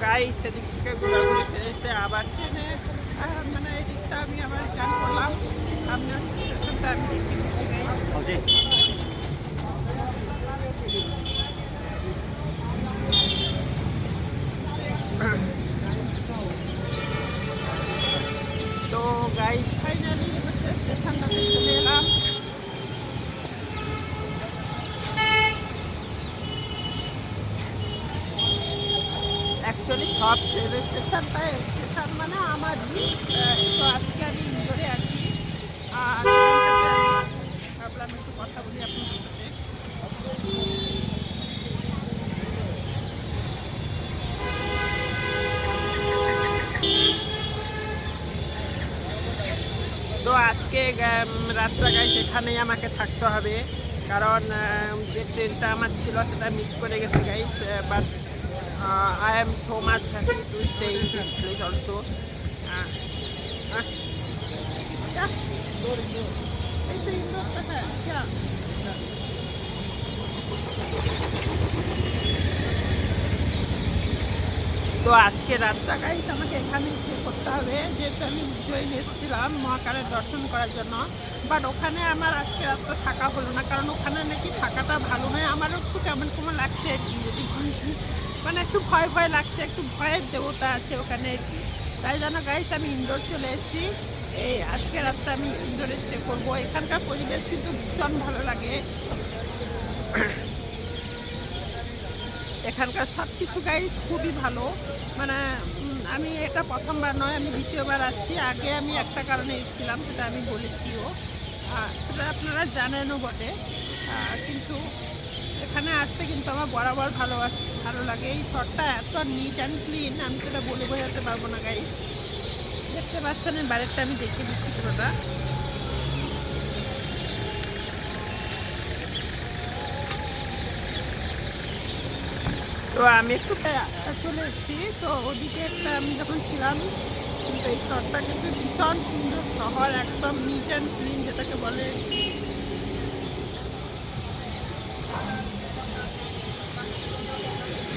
Guys সেদিক থেকে ঘোরাঘুরি ফেলেছে আবার ট্রেনে মানে এই দিকটা আমি আবার গান করলাম। সামনে হচ্ছে স্টেশনটা আমি দেখে নিচ্ছি গাইস। তো গাইস ফাইনালি হচ্ছে স্টেশনটাতে চলে এলাম। অ্যাকচুয়ালি সব রেলওয়ে স্টেশন মানে আমারই। তো আজকে আমি ইন্দোরে আছি আর ভাবলাম একটু কথা বলি আপনাদের সাথে। তো আজকে রাতটা গাইস এখানেই আমাকে থাকতে হবে, কারণ যে ট্রেনটা আমার ছিল সেটা মিস করে গেছে guys. But I am so much happy to stay in this place also. তো আজকে রাতটা গাইস আমাকে এখানে স্টে করতে হবে, যেহেতু আমি উজ্জয়িনী এসেছিলাম মহাকালের দর্শন করার জন্য। বাট ওখানে আমার আজকে রাতটা থাকা হলো না, কারণ ওখানে নাকি থাকাটা ভালো নয়। আমারও একটু কেমন কেমন লাগছে আর কি, যদি মানে একটু ভয় ভয় লাগছে, একটু ভয়ের দেবতা আছে ওখানে আর কি। তাই জন্য গাইস আমি ইন্দোর চলে এসেছি। এই আজকে রাতটা আমি ইন্দোরে স্টে করবো। এখানকার পরিবেশ কিন্তু ভীষণ ভালো লাগে। এখানকার সব কিছু গাইস খুবই ভালো। মানে আমি এটা প্রথমবার নয়, আমি দ্বিতীয়বার আসছি। আগে আমি একটা কারণে এসেছিলাম, সেটা আমি বলেছিও, সেটা আপনারা জানেনও বটে। কিন্তু এখানে আসতে কিন্তু আমার বরাবর ভালো লাগে। এই শহরটা এত নিট অ্যান্ড ক্লিন, আমি সেটা বলে বোঝাতে পারবো না গাইস। দেখতে পাচ্ছেন বাইরেরটা আমি দেখে দিচ্ছি পুরোটা। তো আমি একটু চলে এসেছি। তো ওদিকে একটা আমি যখন ছিলাম, কিন্তু এই শহরটা কিন্তু ভীষণ সুন্দর শহর, একদম নিট অ্যান্ড ক্লিন যেটাকে বলে।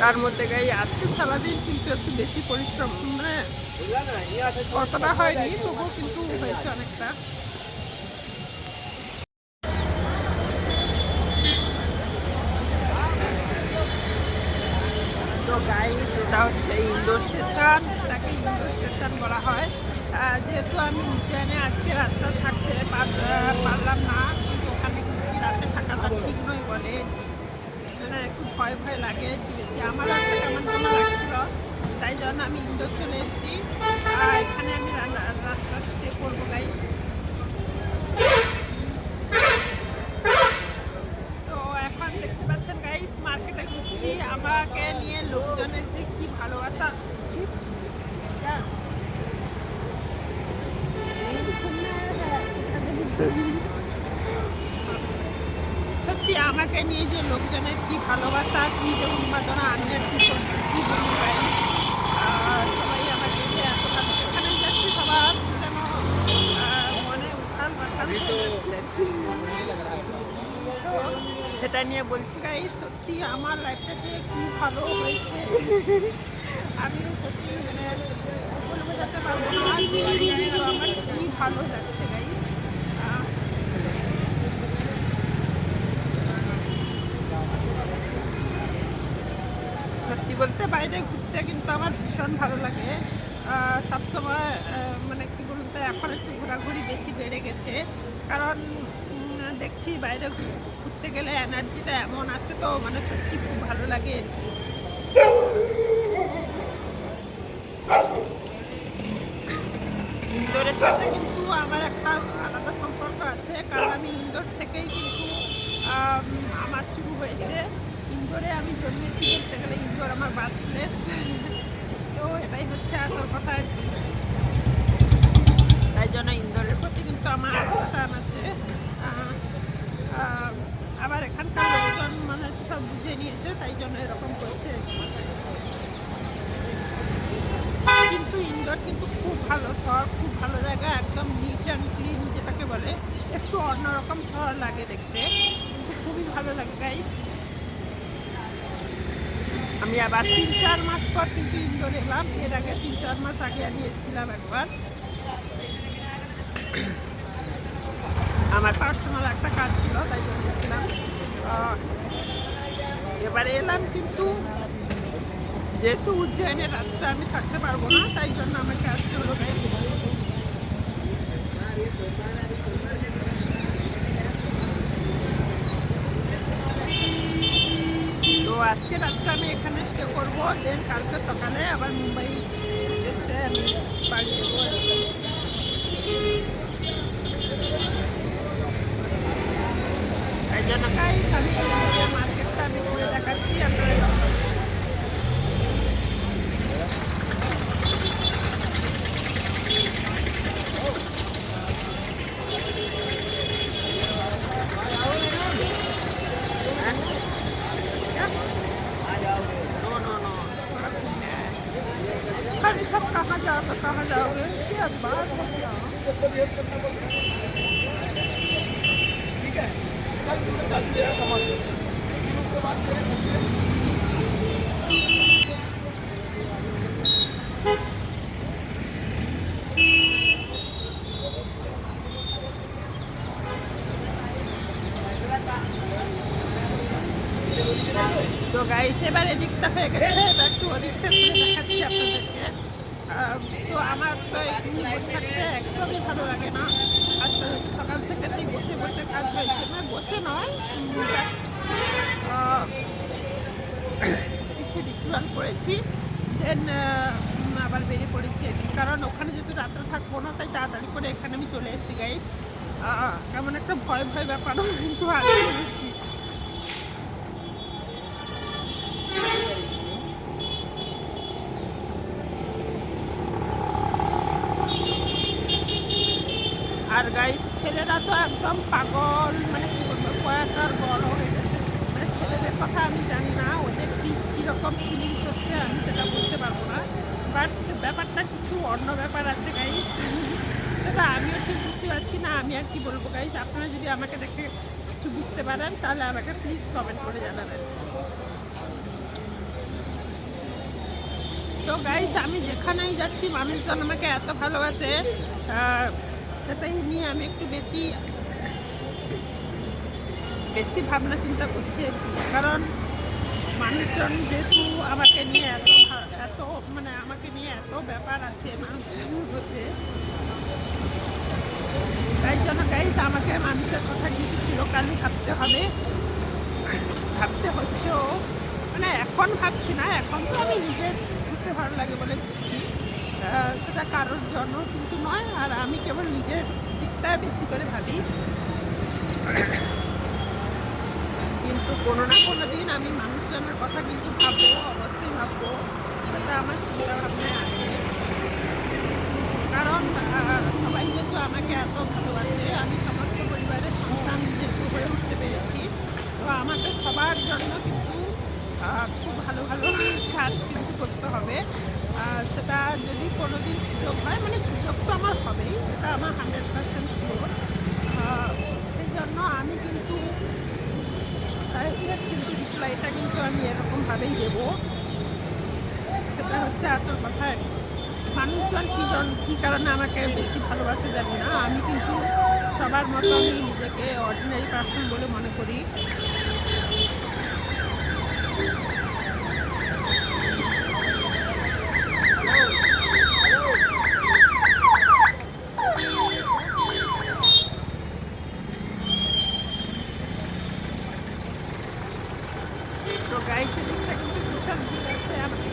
তার মধ্যে গাই আজকে সারাদিন কিন্তু একটু বেশি পরিশ্রম, মানে অতটা হয়নি, তবুও কিন্তু হয়েছে অনেকটা। তো গাইস এটা হচ্ছে ইন্দোর স্টেশন, এটাকে ইন্দোর স্টেশন বলা হয়। যেহেতু আমি উজ্জয়নে আজকে রাতটা থাকতে পারলাম না, কিন্তু ওখানে কিন্তু রাতে থাকাটা ঠিক নয় বলে, মানে একটু ভয় ভয় লাগে একটু বেশি। আমার একটা কেমন কেমন লাগছিল, তাই জন্য আমি ইন্দোর চলে এসেছি। এখানে আমি রাতটা স্টে করবো গাইস। তো এখন দেখতে পাচ্ছেন গাইস মার্কেটে ঘুরছি, আমাকে নিয়ে লোকজনের যে কি ভালোবাসা। সত্যি আমাকে নিয়ে যে লোকজনের কি ভালোবাসা, কি যে উন্মাদনা, আমি আর কি বলবো গাইস। সবাই আমাকে যে এত ভালো, এখানে যাচ্ছি সবার যেন মনে উঠাল মাথাল হয়ে যাচ্ছে। তো সেটা নিয়ে বলছি গাইস, সত্যি আমার লাইফটা যে কি ভালো হয়েছে, আমি সত্যি মানে বলে বোঝাতে পারবো না যে আমার কি ভালো যাচ্ছে গাইস। সত্যি বলতে বাইরে ঘুরতে কিন্তু আমার ভীষণ ভালো লাগে। সবসময় মানে কী বলুন তো, এখন একটু ঘোরাঘুরি বেশি বেড়ে গেছে, কারণ দেখছি বাইরে ঘুরতে গেলে এনার্জিটা এমন আসে, তো মানে সত্যি খুব ভালো লাগে আর কি। ইন্দোরের সাথে কিন্তু আমার একটা আলাদা সম্পর্ক আছে, কারণ আমি ইন্দোর থেকেই কিন্তু আমার শুরু হয়েছে। ইন্দোরে আমি জন্মেছি বলতে গেলে, ইন্দোর আমার বার্থ প্লেস। তো এটাই হচ্ছে আসল কথা আর কি। তাই জন্য ইন্দোরের প্রতি কিন্তু আমার টান আছে। আবার এখানকার লোকজন মানে হচ্ছে সব বুঝে নিয়েছে, তাই জন্য এরকম করছে। কিন্তু ইন্দোর কিন্তু খুব ভালো শহর, খুব ভালো জায়গা, একদম নিট অ্যান্ড ক্লিন যেটাকে বলে। একটু অন্যরকম শহর লাগে দেখতে, কিন্তু খুবই ভালো লাগে গাইস। আমি আবার 3-4 মাস পর কিন্তু ইন্দোর এলাম। এর আগে 3-4 মাস আগে আমি এসেছিলাম একবার। আমার পার্সোনাল একটা কাজ ছিল, তাই জন্য এসেছিলাম। এবারে এলাম, কিন্তু যেহেতু উজ্জয়নের রাতটা আমি থাকতে পারবো না, তাই জন্য আমাকে আসতে হলো। তো আজকে রাত্রে আমি এখানে স্টে করবো, দেন কালকে সকালে আবার মুম্বাই এসে আমি বাড়ি যাবো। তাই জন্য আমি মার্কেটটা আমি ঘুরে দেখাচ্ছি আপনারা। अरे सब कहाँ जाओगे इसके बाद ठीक है। তো গাইস এবার এদিকটা হয়ে গেছে, এবার একটু ওদিকটা ঘুরে দেখাচ্ছি আপনাদেরকে। তো আমার তো এখানে বসে থাকতে একদমই ভালো লাগে না। আজকে সকাল থেকে সেই বসে বসে কাজ হয়েছে, মানে বসে নয়, কিছু রিচুয়াল করেছি, দেন আবার বেরিয়ে পড়েছি আর কি। কারণ ওখানে যেহেতু রাত্রে থাকবো না, তাই তাড়াতাড়ি করে এখানে আমি চলে এসেছি গাইস। কেমন একটা ভয় ভয় ব্যাপারও কিন্তু আছে। আর গাইস ছেলেরা তো একদম পাগল, মানে কি বলবো, কয়েকটার বড় হয়ে গেছে। মানে ছেলেদের কথা আমি জানি না, ওদের কীরকম ফিলিংস হচ্ছে আমি সেটা বুঝতে পারবো না। বাট ব্যাপারটা কিছু অন্য ব্যাপার আছে গাইস, সেটা আমিও ঠিক বুঝতে পারছি না। আমি আর কি বলবো গাইস, আপনারা যদি আমাকে দেখে কিছু বুঝতে পারেন তাহলে আমাকে প্লিজ কমেন্ট করে জানাবেন। তো গাইস আমি যেখানেই যাচ্ছি মানুষজন আমাকে এত ভালোবাসে, সেটাই নিয়ে আমি একটু বেশি ভাবনা চিন্তা করছি আর কি। কারণ মানুষজন যেহেতু আমাকে নিয়ে এত মানে আমাকে নিয়ে এত ব্যাপার আছে মানুষজনের মধ্যে, তাই জন্য গাইস আমাকে মানুষের কথা কিছু চিরকালই ভাবতে হবে, ভাবতে হচ্ছেও। মানে এখন ভাবছি না, এখন তো আমি নিজের ঘুরতে ভালো লাগে বলে ঘুরছি, সেটা কারোর জন্য কিন্তু নয়। আর আমি কেবল নিজের দিকটা বেশি করে ভাবি, কিন্তু কোনো না কোনো দিন আমি মানুষজনের কথা কিন্তু ভাববো, অবশ্যই ভাববো, সেটা আমার চিন্তা ভাবনায় আছে। কারণ সবাই যেহেতু আমাকে এত ভালোবাসে, আমি সমস্ত পরিবারের সন্তান যেহেতু হয়ে উঠতে পেরেছি, তো আমাকে সবার জন্য কিন্তু খুব ভালো ভালো কাজ কিন্তু করতে হবে। সেটা যদি কোনো দিন সুযোগ হয়, মানে সুযোগ তো আমার হবেই, এটা আমার 100% শিওর। সেই জন্য আমি কিন্তু রিপ্লাইটা কিন্তু আমি এরকমভাবেই দেবো। সেটা হচ্ছে আসল কথা। মানুষজন কী কারণে আমাকে বেশি ভালোবাসে জানি না, আমি কিন্তু সবার মতো আমি নিজেকে অর্ডিনারি পার্সন বলে মনে করি। তো গাইস এদিকটা কিন্তু ভীষণ ভিড় আছে, আমাকে